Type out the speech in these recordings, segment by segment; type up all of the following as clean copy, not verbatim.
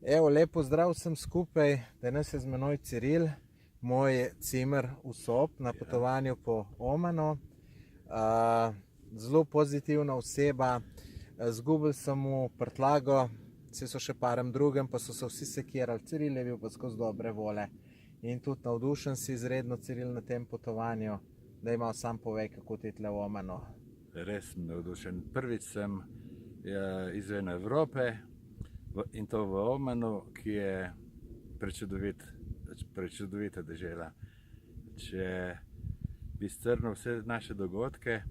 Evo, lepo zdrav vsem skupaj, danes je z menoj Ciril, moj cimer v Sob na potovanju po Omanu. Zelo pozitivna oseba, zgubil sem mu prtljago, vsi so še parem drugem, pa so se vsi sekirali. Ciril je bil pa skozi dobre vole in tudi navdušen si izredno, Ciril, na tem potovanju. Daj malo sam povej, kako ti je tle v Omanu. Res sem navdušen. Prvič sem izven Evrope in to v Omanu, ki je prečudovita dežela. Če bi strnil vse naše dogodke,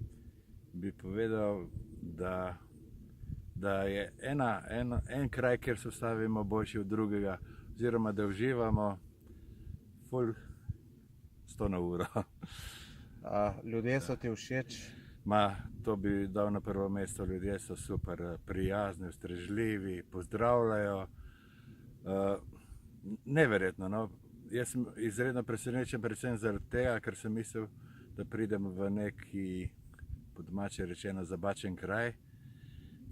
bi povedal, da je en kraj, kjer se ustavimo boljši od drugega, oziroma da uživamo ful 100 na uro. Ljudje so ti všeč? To bi dal na prvo mesto. Ljudje so super prijazni, ustrežljivi, pozdravljajo. Neverjetno, no. Jaz sem izredno presenečen, predvsem zaradi tega, ker sem mislil, da pridem v neki, po domače rečeno, zabačen kraj,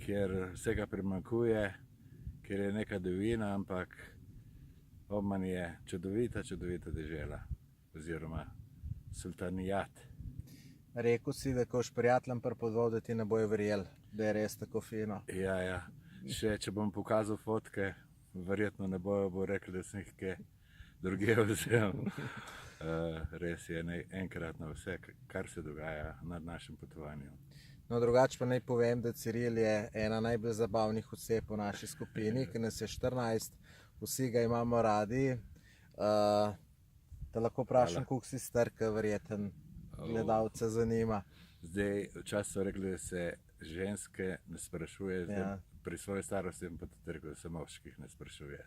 kjer vsega primanjkuje, kjer je neka divjina, ampak Oman je čudovita dežela, oziroma sultanijat. Rekel si, da ko boš prijateljem pripovedoval, da ti ne bojo verjeli, da je res tako fino. Ja. Še če bom pokazal fotke, verjetno ne bojo rekli, da sem jih kje drugje vzel. Res je enkratno vse, kar se dogaja na našem potovanju. No, drugače pa naj povem, da Ciril je ena najbolj zabavnih oseb v naši skupini, ki nas je 14, vsi ga imamo radi. Te lahko vprašam, koliko si star, ker verjetno gledalce zanima. Zdaj, včasih so rekli, da se ženske ne sprašuje, pri svoji starosti pa tudi rekel, da se moških ne sprašuje.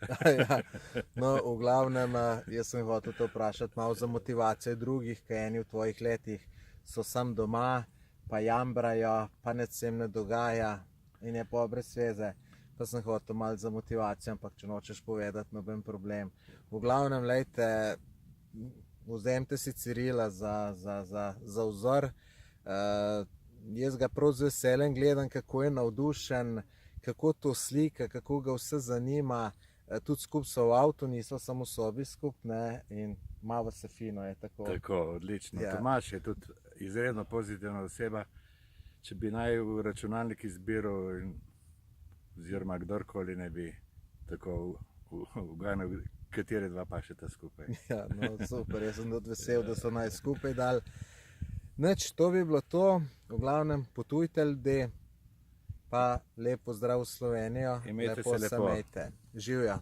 No, v glavnem, jaz sem hotel to vprašati malo za motivacijo drugih, ki eni v tvojih letih so sam doma, pa jambrajo, pa nič se jim ne dogaja in je pa brez veze. Pa sem hotel malo za motivacijo, ampak če nočeš povedati, noben problem. V glavnem, lejte, vzemite si Cirila za vzor. Jaz ga prav z veseljem gledam, kako je navdušen, kako to slika, kako ga vse zanima. Tudi skupaj so v avtu, niso samo v sobi skupaj, in malo se fino je tako. Tako, odlično. Tomaž je tudi izredno pozitivna oseba. Če bi naj v računalnik izbiral, oziroma kdorkoli ne bi tako uganil, kateri dva pašeta skupaj. Ja, no super, jaz sem tudi vesel, da so naj skupaj dali. Nič, to bi bilo to. V glavnem, potujte ljudje, pa lep pozdrav v Slovenijo. Imejte se lepo. Živjo.